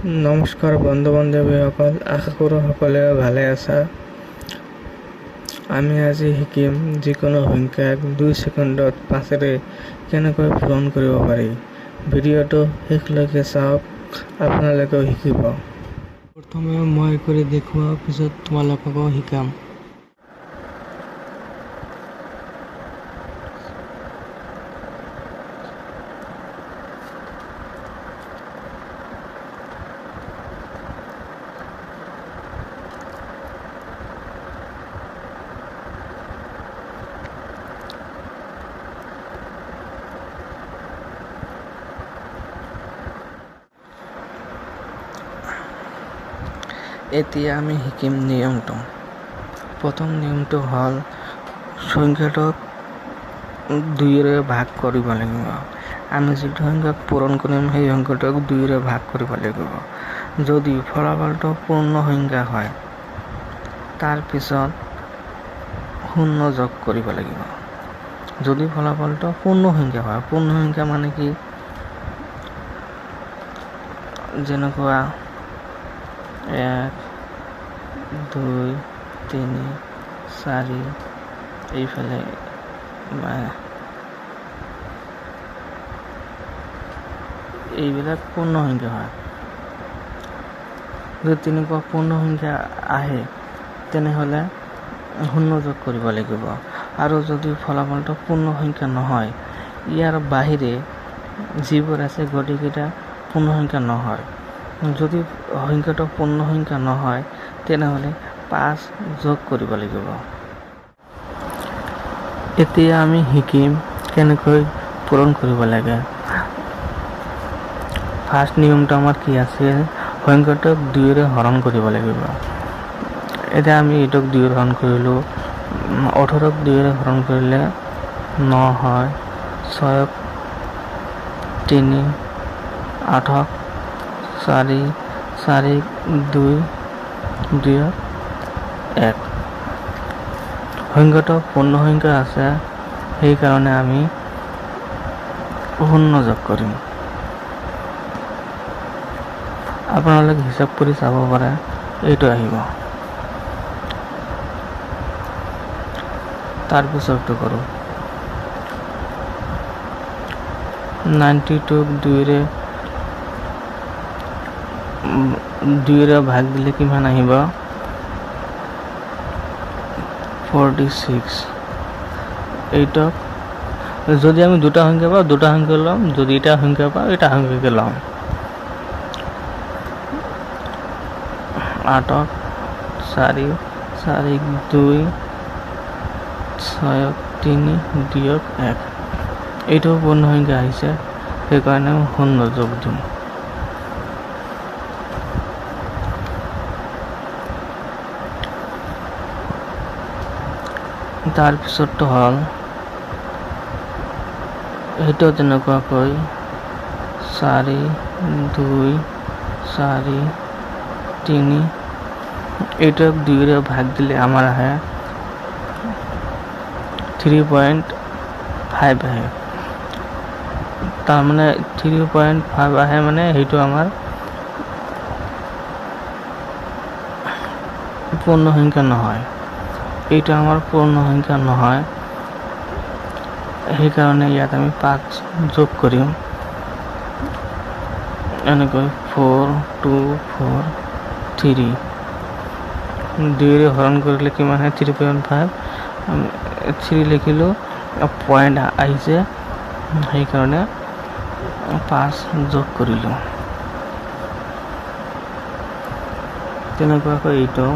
নমস্কাৰ বন্ধু বান্ধৱীসকল, আশা কৰোঁ সকলোৱে ভালে আছা। আমি আজি শিকিম যিকোনো সংখ্যাক 2 ছেকেণ্ডত 5ৰে কেনেকৈ পূৰণ কৰিব পাৰি। ভিডিঅ'টো শেষলৈকে চাওক, আপোনালোকেও শিকিব। প্ৰথমে মই কৰি দেখুওৱাৰ পিছত তোমালোককো শিকাম। এতিয়া আমি শিকিম নিয়মটো। প্ৰথম নিয়মটো হ'ল সংখ্যাটোক 2ৰে ভাগ কৰিব লাগিব। আমি যিটো সংখ্যাক পূৰণ কৰিম সেই সংখ্যাটোক 2ৰে ভাগ কৰিব লাগিব। যদি ফলাফলটো পূৰ্ণ সংখ্যা হয়, তাৰ পিছত 0 যোগ কৰিব লাগিব। যদি ফলাফলটো পূৰ্ণ সংখ্যা হয়, পূৰ্ণ সংখ্যা মানে কি, যেনেকুৱা 1 2 3 4 এইফালে এইবিলাক পূৰ্ণ সংখ্যা হয়। যদি তেনেকুৱা পূৰ্ণ সংখ্যা আহে তেনেহ'লে 0 যোগ কৰিব লাগিব। আৰু যদি ফলাফলটো পূৰ্ণ সংখ্যা নহয়, ইয়াৰ বাহিৰে যিবোৰ আছে গোটেইকেইটা পূৰ্ণ সংখ্যা নহয়। যদি সংখ্যাটো পূৰ্ণ সংখ্যা নহয় তেনেহ'লে 5 যোগ কৰিব লাগিব। এতিয়া আমি শিকিম কেনেকৈ পূৰণ কৰিব লাগে। ফাৰ্ষ্ট নিয়মটো আমাৰ কি আছিল, সংখ্যাটোক 2ৰে হৰণ কৰিব লাগিব। এতিয়া আমি এইটোক 2ৰে হৰণ কৰিলোঁ। 18ক 2ৰে হৰণ কৰিলে 9 হয়, 6ক 3, 8ক 4, 4ক 2, 2ক 1। সংখ্যাটো পূৰ্ণ সংখ্যা আছে, সেইকাৰণে আমি 0 যোগ কৰিম। আপোনালোকে হিচাপ কৰি চাব পাৰে, এইটো আহিব। তাৰপিছতটো কৰোঁ। 92ক 2ৰে ভাগ দিলে কিমান আহিব? 46। এইটোক যদি আমি দুটা সংখ্যা পাওঁ, দুটা সংখ্যা ল'ম। যদি এটা সংখ্যা পাওঁ, এটা সংখ্যাকে ল'ম। 8ক 4, 4ক 2, 6ক 3, 2ক 1। এইটো পূৰ্ণ সংখ্যা আহিছে, সেইকাৰণে 0 যোগ দিম। তাৰপিছতটো হ'ল সেইটো তেনেকুৱাকৈ 4, 2, 4, 3। এইটোক 2ৰে ভাগ দিলে আমাৰ আহে 3.5 আহে। তাৰমানে 3.5 আহে মানে সেইটো আমাৰ পূৰ্ণ সংখ্যা নহয়। এইটো আমাৰ পূৰ্ণ সংখ্যা নহয়, সেইকাৰণে ইয়াত আমি 5 যোগ কৰিম। এনেকৈ 4, 2, 4, 3। 2ৰে হৰণ কৰিলে কিমান হয়? 3.5। 3 লিখিলোঁ, পইণ্ট আহিছে, সেইকাৰণে 5 যোগ কৰিলোঁ। তেনেকুৱাকৈ এইটো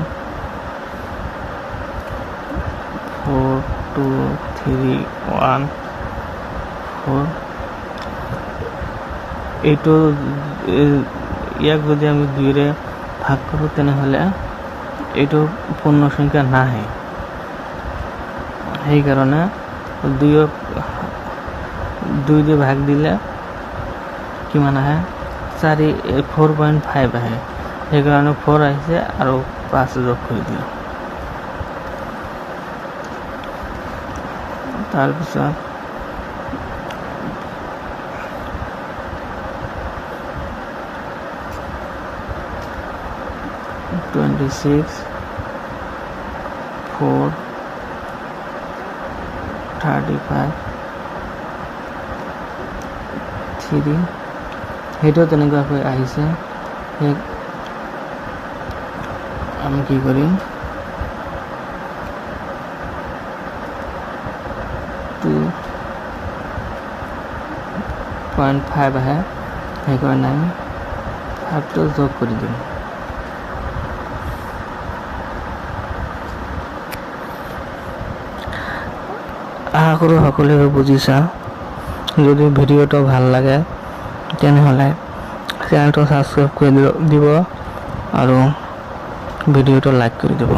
4, 2, 3, 1, 4। এইটো ইয়াক যদি আমি 2ৰে ভাগ কৰোঁ তেনেহ'লে এইটো পূৰ্ণ সংখ্যা নাহে। সেইকাৰণে 2ক 2 দিয়ে ভাগ দিলে কিমান আহে? 4.5 আহে। সেইকাৰণে 4 আহিছে আৰু 5 যোগ কৰি দিলোঁ। তাৰপিছত 26 4 35 3 সেইটো তেনেকুৱাকৈ আহিছে। আমি কি কৰিম 2.5 আহে, সেইকাৰণে আমি 5টো যোগ কৰি দিম। আশা কৰোঁ সকলোৱে বুজিছা। যদি ভিডিঅ'টো ভাল লাগে তেনেহ'লে চেনেলটো ছাবস্ক্ৰাইব কৰি দিব আৰু ভিডিঅ'টো লাইক কৰি দিব।